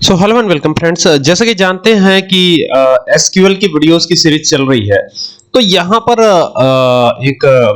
So hello and welcome friends. जैसे कि जानते हैं कि एसक्यूएल की वीडियोस की सीरीज चल रही है। तो यहाँ पर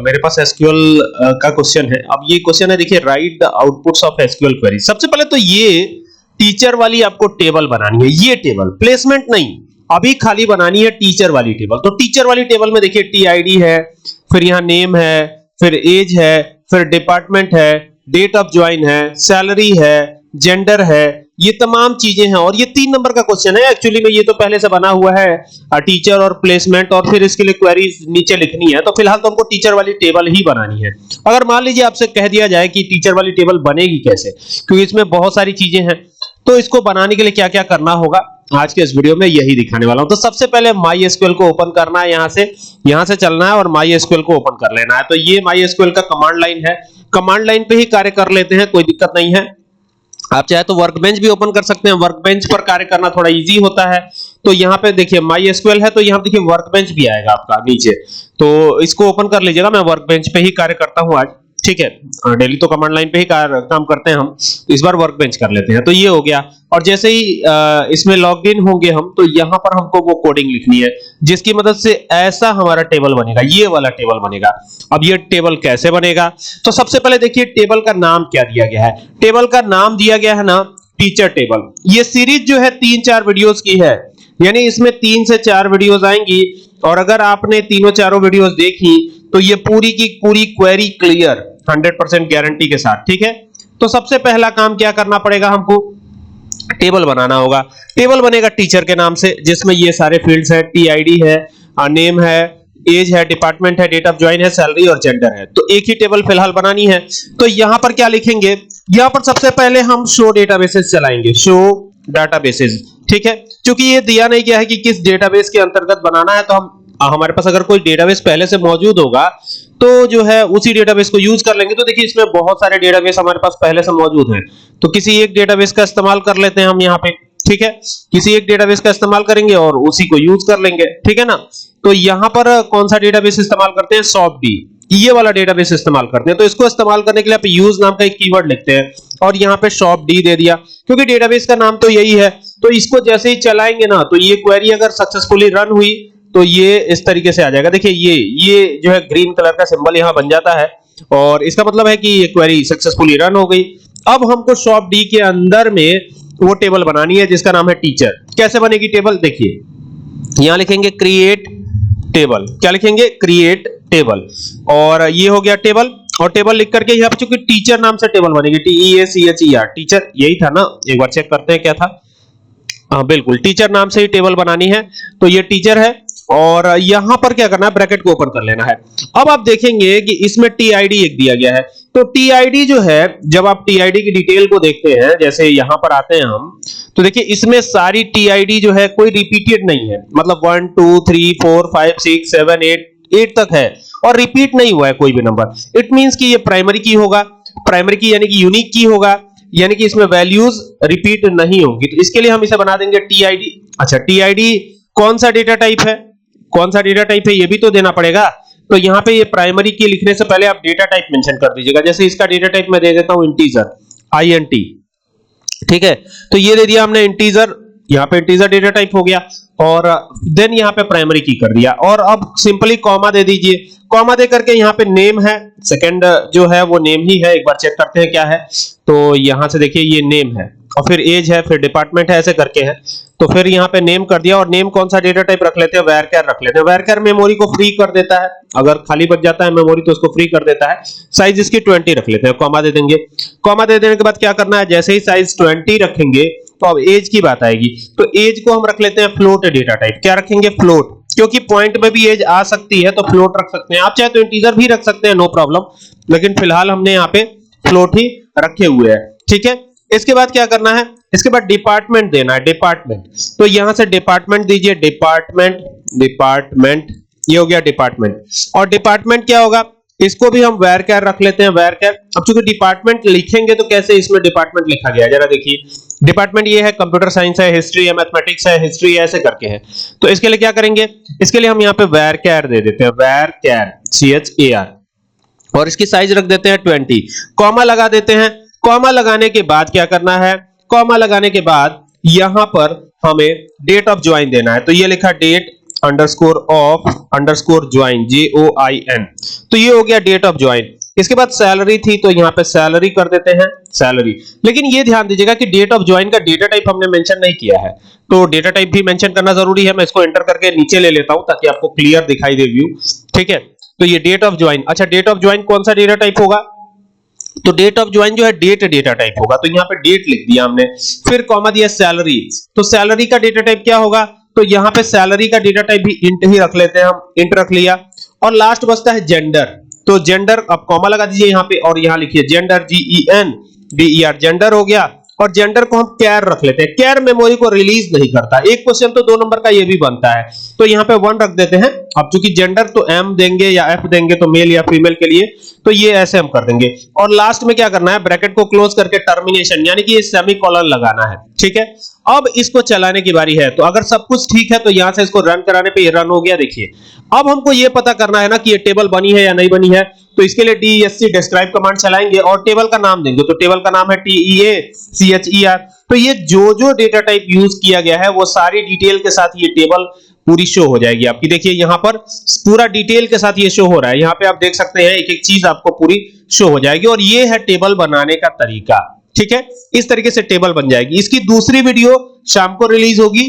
मेरे पास एसक्यूएल का क्वेश्चन है। अब ये क्वेश्चन है, देखिए, right the outputs of SQL query. सबसे पहले तो ये टीचर वाली आपको टेबल बनानी है। ये टेबल प्लेसमेंट नहीं, अभी खाली बनानी है टीचर वाली टेबल। तो टीचर वाली टेबल में देखिए टीआईडी है, फिर यहाँ नेम है, फिर एज है, फिर डिपार्टमेंट है, डेट ऑफ ज्वाइन है, सैलरी है, जेंडर है, ये तमाम चीजें हैं। और ये 3 नंबर का क्वेश्चन है। एक्चुअली में ये तो पहले से बना हुआ है टीचर और प्लेसमेंट, और फिर इसके लिए क्वेरीज नीचे लिखनी है। तो फिलहाल तो हमको टीचर वाली टेबल ही बनानी है। अगर मान लीजिए आपसे कह दिया जाए कि टीचर वाली टेबल बनेगी कैसे, क्योंकि इसमें बहुत सारी चीजें हैं, तो इसको बनाने के लिए क्या क्या करना होगा आज के इस वीडियो में यही दिखाने वाला हूं। तो सबसे पहले माई एसक्यूएल को ओपन करना है, यहां से चलना है और माई एसक्यूएल को ओपन कर लेना है। तो ये माई एसक्यूएल का कमांड लाइन है, कमांड लाइन पे ही कार्य कर लेते हैं, कोई दिक्कत नहीं है। आप चाहे तो वर्कबेंच भी ओपन कर सकते हैं, वर्कबेंच पर कार्य करना थोड़ा इजी होता है। तो यहाँ पे देखिए माई एसक्यूएल है, तो यहाँ देखिए वर्कबेंच भी आएगा आपका नीचे, तो इसको ओपन कर लीजिएगा। मैं वर्कबेंच पे ही कार्य करता हूँ आज, ठीक है। डेली तो कमांड लाइन पे ही काम करते हैं हम, इस बार वर्कबेंच कर लेते हैं। तो ये हो गया। और जैसे ही इसमें लॉग इन होंगे हम, तो यहाँ पर हमको वो कोडिंग लिखनी है जिसकी मदद से ऐसा हमारा टेबल बनेगा, ये वाला टेबल बनेगा। अब ये टेबल कैसे बनेगा, तो सबसे पहले देखिए टेबल का नाम क्या दिया गया है। टेबल का नाम दिया गया है ना, टीचर टेबल। ये सीरीज जो है 3-4 वीडियोस की है, यानी इसमें 3 से 4 वीडियोस आएंगी। और अगर आपने तीनों चारों वीडियोस देखी तो ये पूरी की पूरी क्वेरी क्लियर 100% गारंटी के साथ, ठीक है। तो सबसे पहला काम क्या करना पड़ेगा, हमको टेबल बनाना होगा। टेबल बनेगा टीचर के नाम से, जिसमें ये सारे फील्ड्स है, टीआईडी है, नेम है, एज है, डिपार्टमेंट है, डेट ऑफ ज्वाइन है, सैलरी और जेंडर है। तो एक ही टेबल फिलहाल बनानी है। तो यहां पर क्या लिखेंगे, यहां पर सबसे पहले हम शो डेटाबेसेस चलाएंगे, शो डेटाबेसेस, ठीक है। क्योंकि ये दिया नहीं गया है कि किस डेटाबेस के अंतर्गत बनाना है, तो हमारे पास अगर कोई डेटाबेस पहले से मौजूद होगा तो जो है उसी डेटाबेस को यूज कर लेंगे। तो देखिए इसमें बहुत सारे डेटाबेस हमारे पास पहले से मौजूद हैं, तो किसी एक डेटाबेस का इस्तेमाल कर लेते हैं हम यहाँ पे, ठीक है। किसी एक डेटाबेस का इस्तेमाल करेंगे और उसी को यूज कर लेंगे, ठीक है ना। तो यहाँ पर कौन सा डेटाबेस इस्तेमाल करते हैं, सॉफ्टडी, ये वाला डेटाबेस इस्तेमाल करते हैं। तो इसको इस्तेमाल करने के लिए आप यूज नाम का एक कीवर्ड लिखते हैं और यहाँ पे सॉफ्टडी दे दिया, क्योंकि डेटाबेस का नाम तो यही है। तो इसको जैसे ही चलाएंगे ना, तो ये क्वेरी अगर सक्सेसफुली रन हुई तो ये इस तरीके से आ जाएगा। देखिए ये जो है ग्रीन कलर का सिंबल यहाँ बन जाता है, और इसका मतलब है कि ये क्वेरी सक्सेसफुली रन हो गई। अब हमको सॉफ्टडी के अंदर में वो टेबल बनानी है जिसका नाम है टीचर। कैसे बनेगी टेबल, देखिए यहां लिखेंगे क्रिएट टेबल। क्या लिखेंगे, क्रिएट टेबल। और ये हो गया टेबल। और टेबल लिख करके यहाँ पे चूंकि टीचर नाम से टेबल बनेगी, TEACHER, टीचर यही था ना, एक बार चेक करते हैं क्या था। हाँ बिल्कुल, टीचर नाम से ही टेबल बनानी है। तो ये टीचर है, और यहां पर क्या करना है, ब्रैकेट को ओपन कर लेना है। अब आप देखेंगे कि इसमें टीआईडी एक दिया गया है। तो टीआईडी जो है, जब आप टीआईडी की डिटेल को देखते हैं, जैसे यहां पर आते हैं हम, तो देखिए इसमें सारी टीआईडी जो है कोई रिपीटेड नहीं है, मतलब 1 2 3 4 5 6 7 8 तक है, और रिपीट नहीं हुआ है कोई भी नंबर। इट मींस कि ये प्राइमरी की होगा, प्राइमरी की यानी कि यूनिक की होगा, यानी कि इसमें वैल्यूज रिपीट नहीं होंगी। तो इसके लिए हम इसे बना देंगे टीआईडी। अच्छा, टीआईडी कौन सा डेटा टाइप है, कौन सा डेटा टाइप है ये भी तो देना पड़ेगा। तो यहाँ पे ये प्राइमरी की लिखने से पहले आप डेटा टाइप मेंशन कर दीजिएगा। जैसे इसका डेटा टाइप मैं दे देता हूं इंटीजर, INT, ठीक है। तो ये दे दिया हमने इंटीजर, यहाँ पे इंटीजर डेटा टाइप हो गया, और देन यहाँ पे प्राइमरी की कर दिया। और अब सिंपली कॉमा दे दीजिए। कॉमा दे करके यहाँ पे नेम है, सेकंड जो है वो नेम ही है, एक बार चेक करते हैं क्या है। तो यहां से देखिए ये नेम है, और फिर एज है, फिर डिपार्टमेंट है, ऐसे करके है। तो फिर यहाँ पे नेम कर दिया, और नेम कौन सा डेटा टाइप रख लेते हैं, varchar रख लेते हैं। varchar मेमोरी को फ्री कर देता है, अगर खाली बच जाता है मेमोरी तो उसको फ्री कर देता है। साइज इसकी 20 रख लेते हैं, कॉमा दे देंगे। कॉमा दे देने के बाद क्या करना है, जैसे ही साइज 20 रखेंगे तो अब एज की बात आएगी। तो एज को हम रख लेते हैं फ्लोट डेटा टाइप। क्या रखेंगे, फ्लोट, क्योंकि पॉइंट में भी एज आ सकती है, तो फ्लोट रख सकते हैं। आप चाहे तो इंटीजर भी रख सकते हैं, नो प्रॉब्लम, लेकिन फिलहाल हमने यहाँ पे फ्लोट ही रखे हुए हैं, ठीक है। इसके बाद क्या करना है, इसके बाद डिपार्टमेंट देना है, डिपार्टमेंट। तो यहां से डिपार्टमेंट दीजिए, डिपार्टमेंट, ये हो गया डिपार्टमेंट। और डिपार्टमेंट क्या होगा, इसको भी हम varchar रख लेते हैं, varchar। अब चूंकि डिपार्टमेंट लिखेंगे तो कैसे इसमें डिपार्टमेंट लिखा गया है, जरा देखिए। डिपार्टमेंट ये है, कंप्यूटर साइंस है, हिस्ट्री है, मैथमेटिक्स है, हिस्ट्री ऐसे करके है। तो इसके लिए क्या करेंगे, इसके लिए हम यहाँ पे varchar दे देते हैं, varchar, CHAR, और इसकी साइज रख देते हैं 20। कॉमा लगा देते हैं। कॉमा लगाने के बाद क्या करना है, कॉमा लगाने के बाद यहां पर हमें डेट ऑफ ज्वाइन देना है, तो ये लिखा date underscore of underscore join JOIN, तो ये हो गया डेट ऑफ ज्वाइन। इसके बाद सैलरी थी तो यहां पे सैलरी कर देते हैं सैलरी। लेकिन ये ध्यान दीजिएगा कि डेट ऑफ ज्वाइन का डेटा टाइप हमने मेंशन नहीं किया है, तो डेटा टाइप भी मेंशन करना जरूरी है। मैं इसको एंटर करके नीचे ले लेता हूं ताकि आपको क्लियर दिखाई दे व्यू। ठीक है, तो ये डेट ऑफ ज्वाइन, अच्छा डेट ऑफ ज्वाइन कौन सा डेटा टाइप होगा, तो डेट ऑफ ज्वाइन जो है डेट डेटा टाइप होगा, तो यहां पे डेट लिख दिया हमने, फिर कॉमा दिया सैलरी, तो सैलरी का डेटा टाइप क्या होगा, तो यहां पे सैलरी का डेटा टाइप भी इंट ही रख लेते हैं हम, इंट रख लिया। और लास्ट बचता है जेंडर, तो जेंडर अब कॉमा लगा दीजिए यहां पे और यहां लिखिए जेंडर GENDER, जेंडर हो गया। और जेंडर को हम कैर रख लेते हैं, कैर मेमोरी को रिलीज नहीं करता। एक क्वेश्चन तो 2 नंबर का ये भी बनता है, तो यहां पे 1 रख देते हैं। अब चूंकि जेंडर तो M देंगे या F देंगे, तो मेल या फीमेल के लिए, तो ये ऐसे हम कर देंगे। और लास्ट में क्या करना है, ब्रैकेट को क्लोज करके टर्मिनेशन यानी कि ये सेमीकोलन लगाना है। ठीक है, अब इसको चलाने की बारी है, तो अगर सब कुछ ठीक है तो यहां से इसको रन कराने पे ये रन हो गया। देखिए अब हमको ये पता करना है ना कि ये टेबल बनी है या नहीं बनी है, तो इसके लिए DESC डिस्क्राइब कमांड चलाएंगे और टेबल का नाम देंगे, तो टेबल का नाम है TEACHER। तो ये जो जो डेटा टाइप यूज किया गया है वो सारी डिटेल के साथ ये टेबल पूरी शो हो जाएगी आपकी। देखिए यहां पर पूरा डिटेल के साथ ये शो हो रहा है, यहां पे आप देख सकते हैं एक एक चीज आपको पूरी शो हो जाएगी। और ये है टेबल बनाने का तरीका। ठीक है, इस तरीके से टेबल बन जाएगी। इसकी दूसरी वीडियो शाम को रिलीज होगी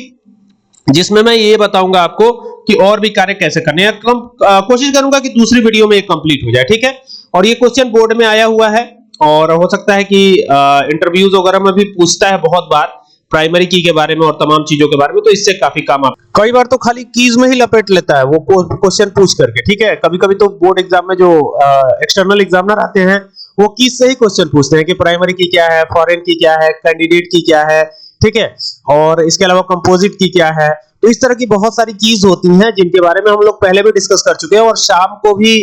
जिसमें मैं ये बताऊंगा आपको कि और भी कार्य कैसे करने हैं। कोशिश करूंगा कि दूसरी वीडियो में कंप्लीट हो जाए। ठीक है, और ये क्वेश्चन बोर्ड में आया हुआ है और हो सकता है कि इंटरव्यूज वगैरह में भी पूछता है बहुत बार प्राइमरी की के बारे में और तमाम चीजों के बारे में, तो इससे काफी काम आप कई बार तो खाली कीज में ही लपेट लेता है वो क्वेश्चन पूछ करके। ठीक है, कभी कभी तो बोर्ड एग्जाम में जो एक्सटर्नल एग्जामिनर आते हैं वो कीज से ही क्वेश्चन पूछते हैं कि प्राइमरी की क्या है, फॉरेन की क्या है, कैंडिडेट की क्या है। ठीक है, और इसके अलावा कंपोजिट की क्या है। तो इस तरह की बहुत सारी कीज होती हैं जिनके बारे में हम लोग पहले भी डिस्कस कर चुके हैं और शाम को भी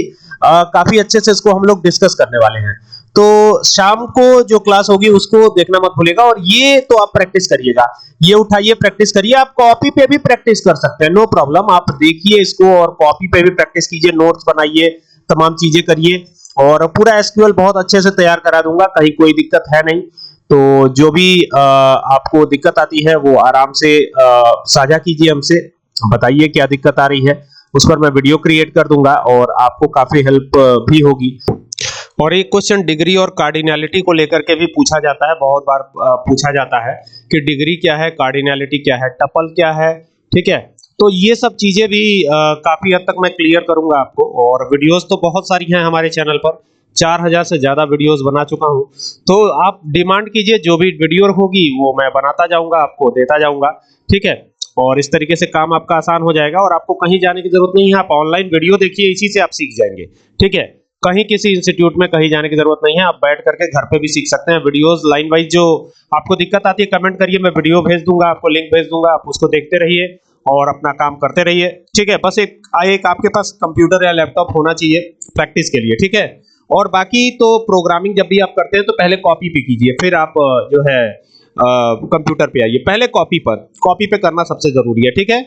काफी अच्छे से इसको हम लोग डिस्कस करने वाले हैं। तो शाम को जो क्लास होगी उसको देखना मत भूलिएगा। और ये तो आप प्रैक्टिस करिएगा, ये उठाइए प्रैक्टिस करिए। आप कॉपी पे भी प्रैक्टिस कर सकते हैं, नो प्रॉब्लम। आप देखिए इसको और कॉपी पे भी प्रैक्टिस कीजिए, नोट्स बनाइए, तमाम चीजें करिए और पूरा एसक्यूएल बहुत अच्छे से तैयार करा दूंगा, कहीं कोई दिक्कत है नहीं। तो जो भी आपको दिक्कत आती है वो आराम से साझा कीजिए हमसे, बताइए क्या दिक्कत आ रही है, उस पर मैं वीडियो क्रिएट कर दूंगा और आपको काफी हेल्प भी होगी। और एक क्वेश्चन डिग्री और कार्डिनैलिटी को लेकर के भी पूछा जाता है, बहुत बार पूछा जाता है कि डिग्री क्या है, कार्डिनैलिटी क्या है, टपल क्या है। ठीक है, तो ये सब चीजें भी काफी हद तक मैं क्लियर करूंगा आपको। और वीडियोस तो बहुत सारी हैं हमारे चैनल पर, 4000 से ज्यादा वीडियोस बना चुका हूं, तो आप डिमांड कीजिए, जो भी वीडियो होगी वो मैं बनाता जाऊंगा, आपको देता जाऊंगा। ठीक है, और इस तरीके से काम आपका आसान हो जाएगा और आपको कहीं जाने की जरूरत नहीं है। आप ऑनलाइन वीडियो देखिए, इसी से आप सीख जाएंगे। ठीक है, कहीं किसी इंस्टीट्यूट में कहीं जाने की जरूरत नहीं है, आप बैठ करके घर पे भी सीख सकते हैं। वीडियोस लाइन वाइज जो आपको दिक्कत आती है कमेंट करिए, मैं वीडियो भेज दूंगा, आपको लिंक भेज दूंगा, आप उसको देखते रहिए और अपना काम करते रहिए। ठीक है, बस एक आपके पास कंप्यूटर या लैपटॉप होना चाहिए प्रैक्टिस के लिए। ठीक है, और बाकी तो प्रोग्रामिंग जब भी आप करते हैं तो पहले कॉपी पे कीजिए, फिर आप जो है कंप्यूटर पे आइए। पहले कॉपी पे करना सबसे जरूरी है। ठीक है।